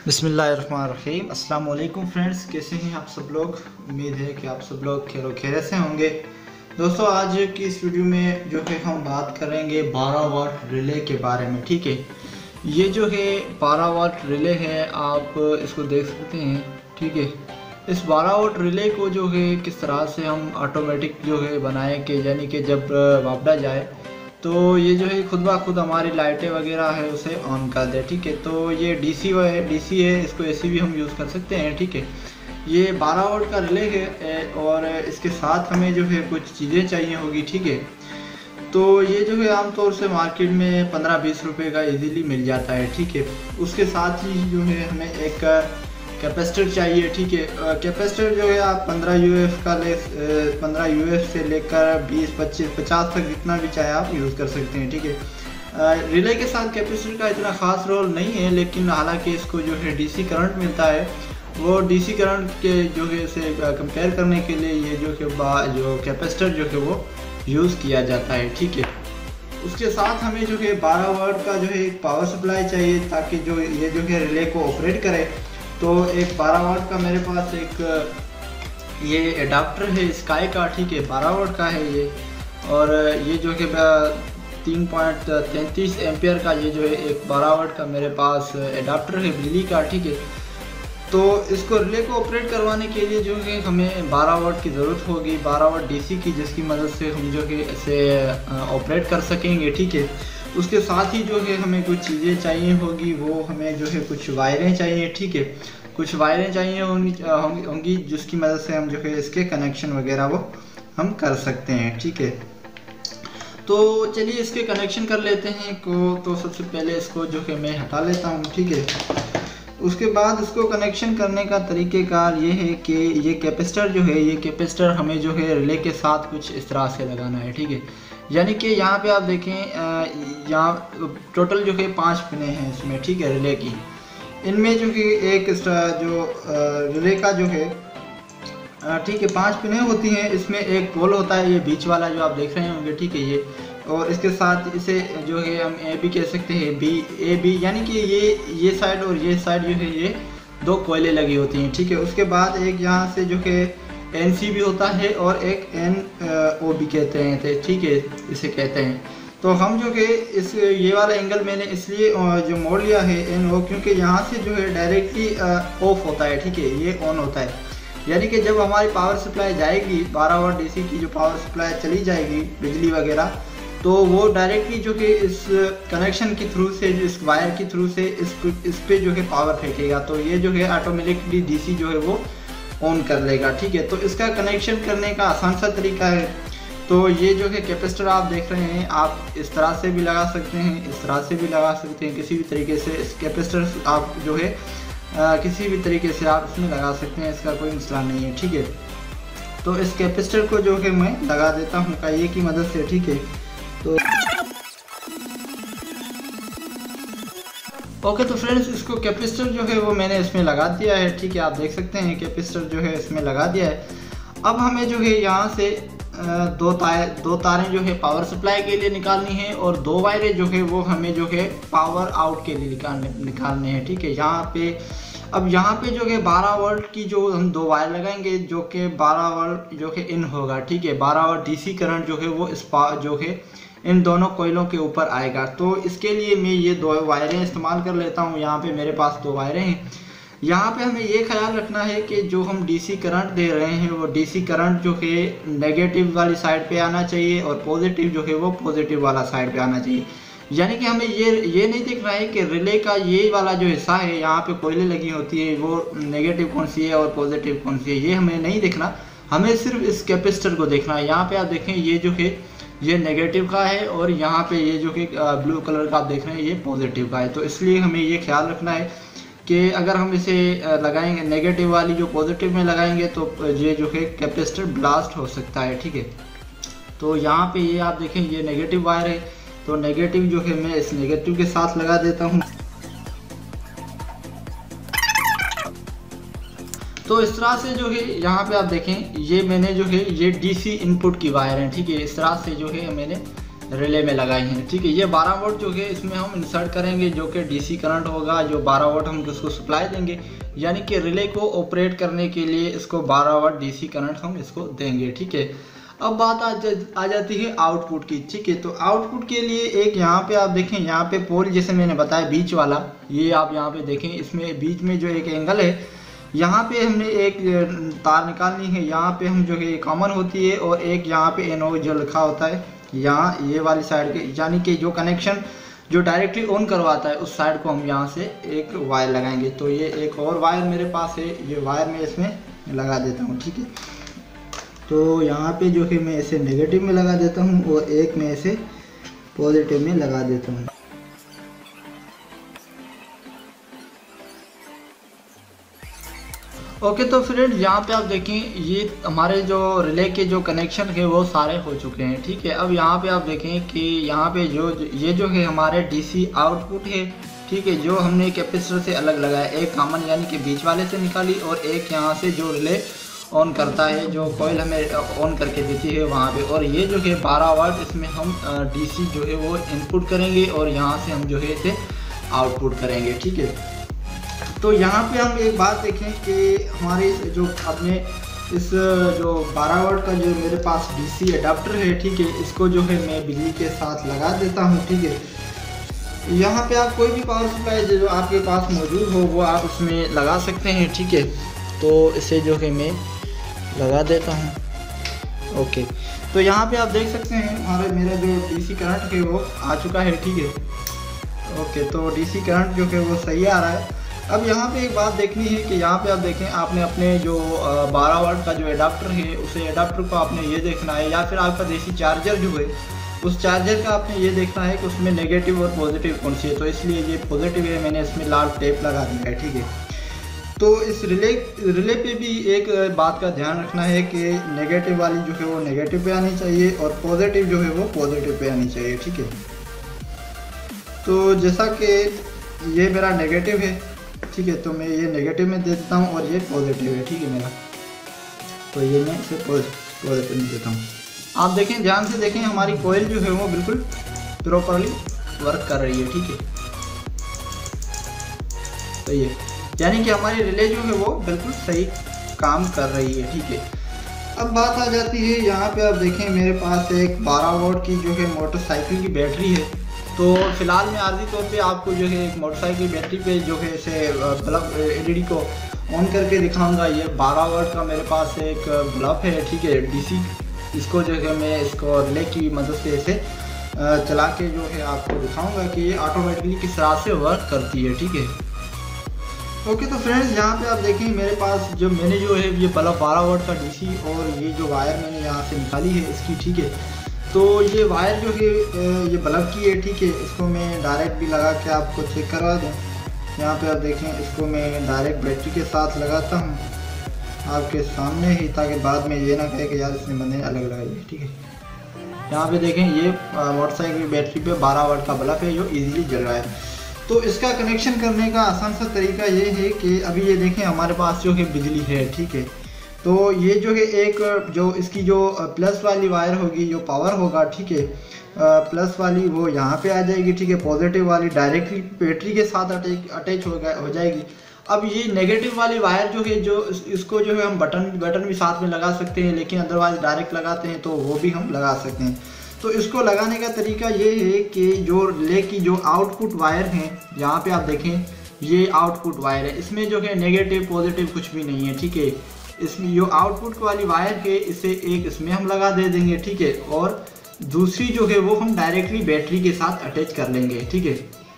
बिस्मिल्लाहिर्रहमानिर्रहीम। अस्सलाम वालेकुम फ्रेंड्स, कैसे हैं आप सब लोग। उम्मीद है कि आप सब लोग खैर खैरियत से होंगे। दोस्तों, आज की इस वीडियो में जो है हम बात करेंगे 12 वाट रिले के बारे में। ठीक है, ये जो है 12 वाट रिले है, आप इसको देख सकते हैं। ठीक है, इस 12 वाट रिले को जो है किस तरह से हम ऑटोमेटिक जो है बनाएं कि यानी कि जब वापड़ा जाए तो ये जो है खुद ब खुद हमारी लाइटें वगैरह है उसे ऑन कर दे। ठीक है, तो ये डीसी है, इसको एसी भी हम यूज़ कर सकते हैं। ठीक है, ये 12 वोल्ट का रिले है और इसके साथ हमें जो है कुछ चीज़ें चाहिए होगी। ठीक है, तो ये जो है आमतौर से मार्केट में 15-20 रुपये का इजीली मिल जाता है। ठीक है, उसके साथ ही जो है हमें एक कैपेसिटर चाहिए। ठीक है, कैपेसिटर जो है आप 15 यूएफ का 15 यूएफ से लेकर 20, 25, 50 तक जितना भी चाहे आप यूज़ कर सकते हैं। ठीक है, रिले के साथ कैपेसिटर का इतना ख़ास रोल नहीं है, लेकिन हालांकि इसको जो है डीसी करंट मिलता है, वो डीसी करंट के जो है से कंपेयर करने के लिए ये जो कैपेसिटर जो है वो यूज़ किया जाता है। ठीक है, उसके साथ हमें जो है 12 वाट का जो है एक पावर सप्लाई चाहिए, ताकि जो ये जो है रिले को ऑपरेट करे। तो एक 12 वाट का मेरे पास एक ये एडाप्टर है स्काई का। ठीक है, 12 वाट का है ये, और ये जो है 3.33 एम्पियर का ये जो है एक 12 वाट का मेरे पास एडाप्टर है बिजली का। ठीक है, तो इसको रिले को ऑपरेट करवाने के लिए जो है हमें 12 वाट की ज़रूरत होगी, 12 वाट डीसी की, जिसकी मदद से हम जो है इसे ऑपरेट कर सकेंगे। ठीक है, उसके साथ ही जो है हमें कुछ चीज़ें चाहिए होगी, वो हमें जो है कुछ वायरें चाहिए। ठीक है, कुछ वायरें चाहिए होंगी जिसकी मदद से हम जो है इसके कनेक्शन वगैरह वो हम कर सकते हैं। ठीक है, तो चलिए इसके कनेक्शन कर लेते हैं तो सबसे पहले इसको जो है मैं हटा लेता हूँ। ठीक है, उसके बाद इसको कनेक्शन करने का तरीक़ेकार ये है कि ये कैपेसिटर जो है, ये कैपेसिटर हमें जो है रिले के साथ कुछ इस तरह से लगाना है। ठीक है, यानी कि यहाँ पे आप देखें, यहाँ टोटल जो है 5 पिनें हैं इसमें। ठीक है, रिले की, इनमें जो है एक जो रिले का जो है ठीक है 5 पिनें होती हैं। इसमें एक पोल होता है, ये बीच वाला जो आप देख रहे होंगे। ठीक है, ये, और इसके साथ इसे जो है हम ए भी कह सकते हैं, बी, यानी कि ये साइड और ये साइड जो है ये 2 कोयले लगी होती हैं। ठीक है, उसके बाद एक यहाँ से जो है NC भी होता है और एक NO भी कहते हैं। ठीक है, इसे कहते हैं। तो हम जो है ये वाला एंगल मैंने इसलिए जो मोड़ लिया है NO, क्योंकि यहाँ से जो है डायरेक्टली ऑफ होता है। ठीक है, ये ऑन होता है, यानी कि जब हमारी पावर सप्लाई जाएगी 12 वाट डीसी की जो पावर सप्लाई चली जाएगी बिजली वगैरह, तो वो डायरेक्टली जो कि इस कनेक्शन के थ्रू से, इस वायर के थ्रू से इस पे जो है पावर फेंकेगा, तो ये जो है ऑटोमेटिकली डीसी जो है वो ऑन कर लेगा। ठीक है, तो इसका कनेक्शन करने का आसान सा तरीका है। तो ये जो है कैपेसिटर आप देख रहे हैं, आप इस तरह से भी लगा सकते हैं, इस तरह से भी लगा सकते हैं, किसी भी तरीके से इस कैपेसिटर आप जो है किसी भी तरीके से आप इसमें लगा सकते हैं, इसका कोई मसला नहीं है। ठीक है, तो इस कैपेसिटर को जो है मैं लगा देता हूँ काइये की मदद से। ठीक है, तो ओके, तो फ्रेंड्स इसको कैपेसिटर जो है वो मैंने इसमें लगा दिया है। ठीक है, आप देख सकते हैं कैपेसिटर जो है इसमें लगा दिया है। अब हमें जो है यहाँ से दो तारें जो है पावर सप्लाई के लिए निकालनी है, और 2 वायरें जो है वो हमें जो है पावर आउट के लिए निकालने हैं। ठीक है, अब यहाँ पे जो है 12 वोल्ट की जो हम 2 वायर लगाएंगे, जो कि 12 वोल्ट जो है इन होगा। ठीक है, 12 वोल्ट डीसी करंट जो है वो जो है इन दोनों कोयलों के ऊपर आएगा। तो इसके लिए मैं ये 2 वायरें इस्तेमाल कर लेता हूँ। यहाँ पे मेरे पास 2 वायरें हैं। यहाँ पे हमें ये ख्याल रखना है कि जो हम डीसी करंट दे रहे हैं, वो डीसी करंट जो है नेगेटिव वाली साइड पे आना चाहिए, और पॉजिटिव जो है वो पॉजिटिव वाला साइड पे आना चाहिए। यानी कि हमें ये नहीं देखना है कि रिले का ये वाला जो हिस्सा है, यहाँ पे कोयले लगी होती है, वो नेगेटिव कौन सी है और पॉजिटिव कौन सी है, ये हमें नहीं देखना। हमें सिर्फ इस कैपेसिटर को देखना है। यहाँ पे आप देखें, ये जो है ये नेगेटिव का है, और यहाँ पे ये जो कि ब्लू कलर का आप देख रहे हैं ये पॉजिटिव का है। तो इसलिए हमें ये ख्याल रखना है कि अगर हम इसे लगाएंगे, नेगेटिव वाली जो पॉजिटिव में लगाएंगे, तो ये जो है कैपेसिटर ब्लास्ट हो सकता है। ठीक है, तो यहाँ पे ये आप देखें ये नेगेटिव वायर है, तो नेगेटिव जो है मैं इस नेगेटिव के साथ लगा देता हूँ। तो इस तरह से जो है यहाँ पे आप देखें, ये मैंने जो है ये डीसी इनपुट की वायर है। ठीक है, इस तरह से जो है मैंने रिले में लगाई हैं। ठीक है, ये 12 वोल्ट जो है इसमें हम इंसर्ट करेंगे, जो कि डीसी करंट होगा, जो 12 वोल्ट हम इसको सप्लाई देंगे, यानी कि रिले को ऑपरेट करने के लिए इसको 12 वाट डीसी करंट हम इसको देंगे। ठीक है, अब बात आ जाती है आउटपुट की। ठीक है, तो आउटपुट के लिए एक यहाँ पे आप देखें, यहाँ पे पोल जैसे मैंने बताया बीच वाला, ये आप यहाँ पे देखें, इसमें बीच में जो एक एंगल है, यहाँ पे हमने एक तार निकालनी है। यहाँ पे हम जो है कॉमन होती है, और एक यहाँ पे एनओ जो लिखा होता है यहाँ ये वाली साइड के, यानी कि जो कनेक्शन जो डायरेक्टली ऑन करवाता है उस साइड को हम यहाँ से एक वायर लगाएंगे। तो ये एक और वायर मेरे पास है, ये वायर मैं इसमें लगा देता हूँ। ठीक है, तो यहाँ पे जो है मैं इसे नेगेटिव में लगा देता हूँ और एक मैं इसे पॉजिटिव में लगा देता हूँ। ओके, तो फ्रेंड यहाँ पे आप देखें, ये हमारे जो रिले के जो कनेक्शन है वो सारे हो चुके हैं। ठीक है, अब यहाँ पे आप देखें कि यहाँ पे ये जो है हमारे डीसी आउटपुट है। ठीक है, जो हमने कैपेसिटर से अलग लगाया, एक कॉमन यानी कि बीच वाले से निकाली, और एक यहाँ से जो रिले ऑन करता है, जो कॉइल हमें ऑन करके देती है वहाँ पे, और ये जो है 12 वाट, इसमें हम डीसी जो है वो इनपुट करेंगे और यहाँ से हम जो है इसे आउटपुट करेंगे। ठीक है, तो यहाँ पे हम एक बात देखें कि हमारे जो अपने इस जो 12 वाट का जो मेरे पास डीसी अडाप्टर है, ठीक है, इसको जो है मैं बिजली के साथ लगा देता हूँ। ठीक है, यहाँ पे आप कोई भी पावर सप्लाई जो आपके पास मौजूद हो वो आप उसमें लगा सकते हैं। ठीक है, तो इसे जो है मैं लगा देता हूँ। ओके, तो यहाँ पे आप देख सकते हैं मेरा जो डीसी करंट है वो आ चुका है। ठीक है, ओके, तो डीसी करंट जो है वो सही आ रहा है। अब यहाँ पे एक बात देखनी है कि यहाँ पे आप देखें, आपने अपने जो 12 वाट का जो एडाप्टर है, उसे एडाप्टर को आपने ये देखना है, या फिर आपका देसी चार्जर जो है उस चार्जर का आपने ये देखना है कि उसमें नेगेटिव और पॉजिटिव कौन सी है। तो इसलिए ये पॉजिटिव है, मैंने इसमें लाल टेप लगा दिया है। ठीक है, तो इस रिले पे भी एक बात का ध्यान रखना है कि नेगेटिव वाली जो है वो नेगेटिव पे आनी चाहिए और पॉजिटिव जो है वो पॉजिटिव पे आनी चाहिए। ठीक है, तो जैसा कि ये मेरा नेगेटिव है, ठीक है, तो मैं ये नेगेटिव में दे देता हूँ और ये पॉजिटिव है। ठीक है मेरा, तो ये मैं इसे पॉजिटिव में देता हूँ। आप देखें, ध्यान से देखें, हमारी कोयल जो है वो बिल्कुल प्रॉपरली वर्क कर रही है। ठीक है, तो ये यानी कि हमारी रिले जो है वो बिल्कुल सही काम कर रही है। ठीक है, अब बात आ जाती है, यहाँ पे आप देखें मेरे पास एक 12 वोल्ट की जो है मोटरसाइकिल की बैटरी है। तो फिलहाल मैं आर्जी तौर पे आपको जो है एक मोटरसाइकिल बैटरी पे जो है इसे बल्ब एलईडी को ऑन करके दिखाऊंगा। ये 12 वोल्ट का मेरे पास एक बल्ब है। ठीक है, डीसी, इसको जो है मैं इसको रिले की मदद से इसे चला के जो है आपको दिखाऊंगा कि ये ऑटोमेटिकली किस तरह से वर्क करती है। ठीक है, ओके, तो फ्रेंड्स यहाँ पे आप देखें मेरे पास जो मैंने जो है ये बल्ब 12 वोल्ट का डीसी और ये जो वायर मैंने यहाँ से निकाली है इसकी। ठीक है, तो ये वायर जो है ये बल्ब की है। ठीक है, इसको मैं डायरेक्ट भी लगा के आपको चेक करवा दूँ। यहाँ पे आप देखें, इसको मैं डायरेक्ट बैटरी के साथ लगाता हूँ आपके सामने ही, ताकि बाद में ये ना कहे कि यार इसने बंदे अलग लगाई है। ठीक है, यहाँ पे देखें, ये मोटरसाइकिल बैटरी पे 12 वाट का बल्ब है जो ईजिली जल रहा है। तो इसका कनेक्शन करने का आसान सा तरीका ये है कि अभी ये देखें हमारे पास जो है बिजली है। ठीक है, तो ये जो है एक जो इसकी जो प्लस वाली वायर होगी, जो पावर होगा, ठीक है, प्लस वाली वो यहाँ पे आ जाएगी। ठीक है, पॉजिटिव वाली डायरेक्टली बैटरी के साथ अटैच हो जाएगी। अब ये नेगेटिव वाली वायर जो है, जो इसको जो है हम बटन भी साथ में लगा सकते हैं, लेकिन अदरवाइज डायरेक्ट लगाते हैं तो वो भी हम लगा सकते हैं। तो इसको लगाने का तरीका ये है कि जो रिले की जो आउटपुट वायर हैं, यहाँ पे आप देखें ये आउटपुट वायर है, इसमें जो है नेगेटिव पॉजिटिव कुछ भी नहीं है। ठीक है, इसमें जो आउटपुट वाली वायर है इसे एक इसमें हम लगा दे देंगे। ठीक है, और दूसरी जो है वो हम डायरेक्टली बैटरी के साथ अटैच कर लेंगे। ठीक है,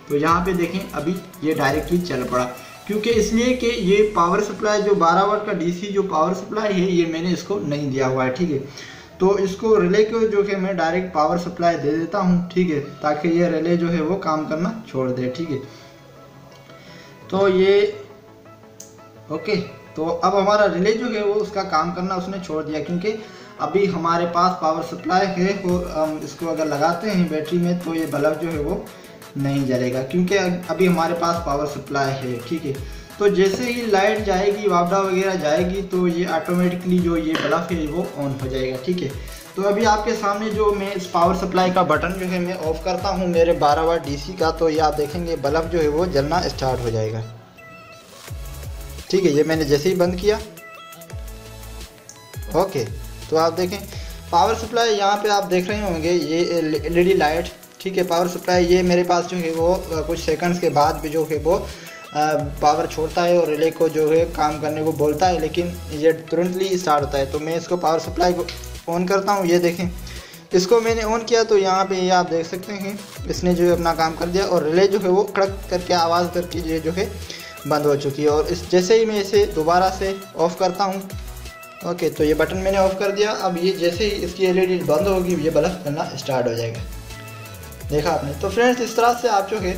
तो यहाँ पे देखें अभी ये डायरेक्टली चल पड़ा, क्योंकि इसलिए कि ये पावर सप्लाई जो 12 वाट का डीसी जो पावर सप्लाई है ये मैंने इसको नहीं दिया हुआ है। ठीक है, तो इसको रिले को जो है मैं डायरेक्ट पावर सप्लाई दे देता हूँ। ठीक है, ताकि ये रिले जो है वो काम करना छोड़ दे। ठीक है, तो ये ओके, तो अब हमारा रिले जो है वो उसका काम करना उसने छोड़ दिया, क्योंकि अभी हमारे पास पावर सप्लाई है और हम इसको अगर लगाते हैं बैटरी में तो ये बल्ब जो है वो नहीं जलेगा, क्योंकि अभी हमारे पास पावर सप्लाई है। ठीक है, तो जैसे ही लाइट जाएगी, वापडा वगैरह जाएगी, तो ये ऑटोमेटिकली जो ये बल्ब है वो ऑन हो जाएगा। ठीक है, तो अभी आपके सामने जो मैं इस पावर सप्लाई का बटन जो है मैं ऑफ करता हूँ मेरे 12 वाट डीसी का, तो ये आप देखेंगे बल्ब जो है वो जलना स्टार्ट हो जाएगा। ठीक है, ये मैंने जैसे ही बंद किया, ओके, तो आप देखें पावर सप्लाई यहाँ पे आप देख रहे होंगे ये एलईडी लाइट। ठीक है, पावर सप्लाई ये मेरे पास जो है वो कुछ सेकंड्स के बाद भी जो है वो पावर छोड़ता है और रिले को जो है काम करने को बोलता है, लेकिन ये तुरंतली स्टार्ट होता है। तो मैं इसको पावर सप्लाई को ऑन करता हूँ, ये देखें इसको मैंने ऑन किया तो यहाँ पे ये आप देख सकते हैं इसने जो है अपना काम कर दिया और रिले जो है वो कड़क करके आवाज़ करके ये जो है बंद हो चुकी है। और इस जैसे ही मैं इसे दोबारा से ऑफ़ करता हूँ, ओके, तो ये बटन मैंने ऑफ़ कर दिया। अब ये जैसे ही इसकी एलईडी बंद होगी ये बल्ब चलना स्टार्ट हो जाएगा, देखा आपने। तो फ्रेंड्स इस तरह से आप जो है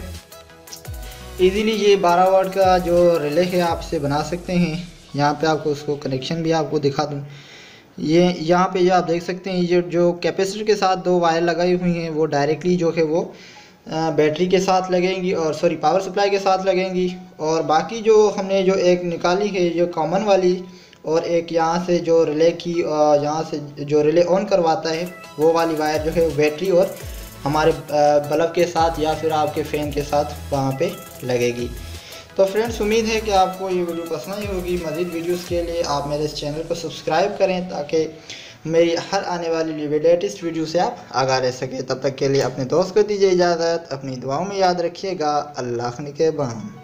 इजीली ये 12 वाट का जो रिले है आप इसे बना सकते हैं। यहाँ पे आपको उसको कनेक्शन भी आपको दिखा दूँ, ये यहाँ पे ये आप देख सकते हैं ये जो कैपेसिटर के साथ 2 वायर लगाई हुई हैं वो डायरेक्टली जो है वो बैटरी के साथ लगेंगी और सॉरी पावर सप्लाई के साथ लगेंगी। और बाकी जो हमने जो एक निकाली है जो कॉमन वाली और एक यहाँ से जो रिले की यहाँ से जो रिले ऑन करवाता है वो वाली वायर जो है बैटरी और हमारे बल्ब के साथ या फिर आपके फ़ैन के साथ वहाँ पे लगेगी। तो फ्रेंड्स उम्मीद है कि आपको ये वीडियो पसंद आई होगी। मज़ीद वीडियोस के लिए आप मेरे इस चैनल को सब्सक्राइब करें ताकि मेरी हर आने वाली लेटेस्ट वीडियो से आप आगाह रह सकें। तब तक के लिए अपने दोस्त को दीजिए इजाज़त, अपनी दुआओं में याद रखिएगा। अल्लाह निगहबान।